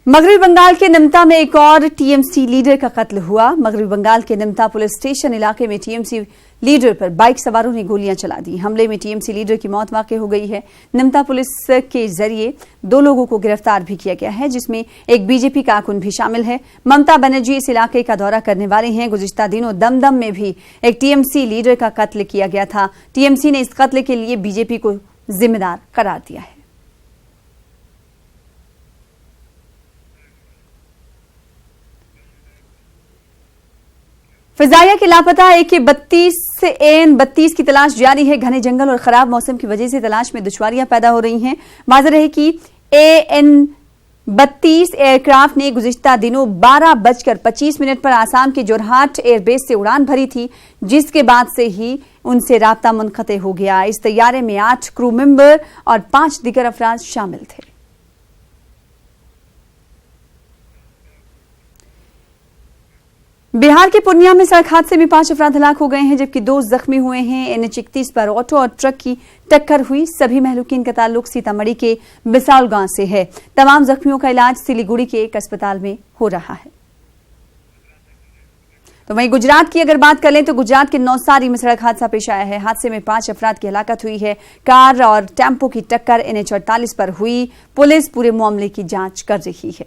मगरबी बंगाल के निमता में एक और टीएमसी लीडर का कत्ल हुआ। मगरबी बंगाल के निमता पुलिस स्टेशन इलाके में टीएमसी लीडर पर बाइक सवारों ने गोलियां चला दी। हमले में टीएमसी लीडर की मौत वाकई हो गई है। निमता पुलिस के जरिए 2 लोगों को गिरफ्तार भी किया गया है, जिसमें एक बीजेपी कारकुन भी शामिल है। ममता बनर्जी इस इलाके का दौरा करने वाले हैं। गुज़िश्ता दिनों दमदम में भी एक टीएमसी लीडर का कत्ल किया गया था। टीएमसी ने इस कत्ल के लिए बीजेपी को जिम्मेदार करार दिया है। फिजाइया के लापता AK-32 की तलाश जारी है। घने जंगल और खराब मौसम की वजह से तलाश में दुश्वारियां पैदा हो रही हैं। वाज़ेह रहे कि AN-32 एयरक्राफ्ट ने गुज़िश्ता दिनों 12:25 पर आसाम के जोरहाट एयरबेस से उड़ान भरी थी, जिसके बाद से ही उनसे राब्ता मुनक़ते हो गया। इस तैयारे में 8 क्रू मेंबर और 5 दीगर अफराद शामिल थे। बिहार के पूर्णिया में सड़क हादसे में 5 अफराद हलाक हो गए हैं, जबकि 2 जख्मी हुए हैं। NH-31 पर ऑटो और ट्रक की टक्कर हुई। सभी महलूकीन का ताल्लुक सीतामढ़ी के बिसाउल गांव से है। तमाम जख्मियों का इलाज सिलीगुड़ी के एक अस्पताल में हो रहा है। तो वहीं गुजरात की अगर बात करें तो गुजरात के नौसारी में सड़क हादसा पेश आया है। हादसे में 5 अफराद की हलाकत हुई है। कार और टेम्पो की टक्कर NH-48 पर हुई। पुलिस पूरे मामले की जांच कर रही है।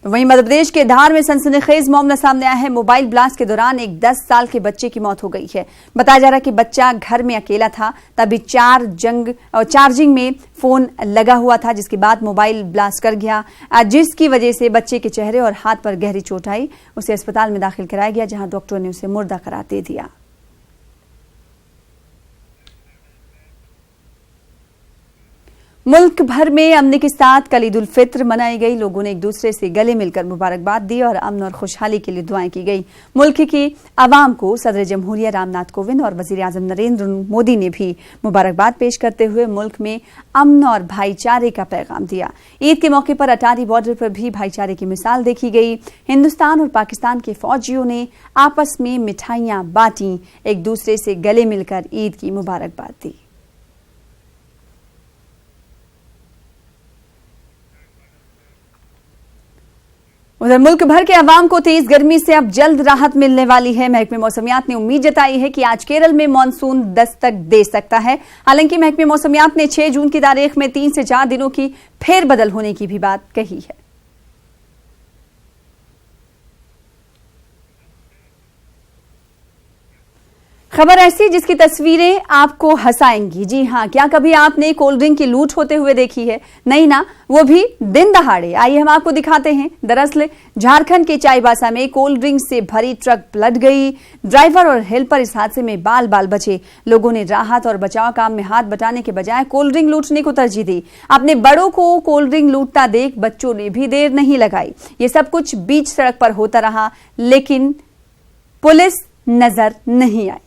वहीं मध्य प्रदेश के धार में सनसनीखेज मामला सामने आया है। मोबाइल ब्लास्ट के दौरान एक 10 साल के बच्चे की मौत हो गई है। बताया जा रहा है कि बच्चा घर में अकेला था, तभी चार्जिंग में फोन लगा हुआ था, जिसके बाद मोबाइल ब्लास्ट कर गया, जिसकी वजह से बच्चे के चेहरे और हाथ पर गहरी चोट आई। उसे अस्पताल में दाखिल कराया गया, जहां डॉक्टरों ने उसे मुर्दा करार दे दिया। मुल्क भर में अमन के साथ कल ईद उल फित्र मनाई गई। लोगों ने एक दूसरे से गले मिलकर मुबारकबाद दी और अमन और खुशहाली के लिए दुआएं की गई। मुल्क की आवाम को सदर जमहूरिया रामनाथ कोविंद और वजीर आजम नरेंद्र मोदी ने भी मुबारकबाद पेश करते हुए मुल्क में अमन और भाईचारे का पैगाम दिया। ईद के मौके पर अटारी बॉर्डर पर भी भाईचारे की मिसाल देखी गई। हिंदुस्तान और पाकिस्तान के फौजियों ने आपस में मिठाइयां बांटी, एक दूसरे से गले मिलकर ईद की मुबारकबाद दी। उधर मुल्क भर के अवाम को तेज गर्मी से अब जल्द राहत मिलने वाली है। महकमे मौसमियात ने उम्मीद जताई है कि आज केरल में मानसून दस्तक दे सकता है। हालांकि महकमे मौसमियात ने 6 जून की तारीख में 3 से 4 दिनों की फेरबदल होने की भी बात कही है। खबर ऐसी जिसकी तस्वीरें आपको हंसाएंगी। जी हां, क्या कभी आपने कोल्ड ड्रिंक की लूट होते हुए देखी है? नहीं ना, वो भी दिन दहाड़े। आइए हम आपको दिखाते हैं। दरअसल झारखंड के चाईबासा में कोल्ड ड्रिंक से भरी ट्रक पलट गई। ड्राइवर और हेल्पर इस हादसे में बाल बाल बचे। लोगों ने राहत और बचाव काम में हाथ बटाने के बजाय कोल्ड ड्रिंक लूटने को तरजीह दी। अपने बड़ों को कोल्ड ड्रिंक लूटता देख बच्चों ने भी देर नहीं लगाई। ये सब कुछ बीच सड़क पर होता रहा, लेकिन पुलिस नजर नहीं आई।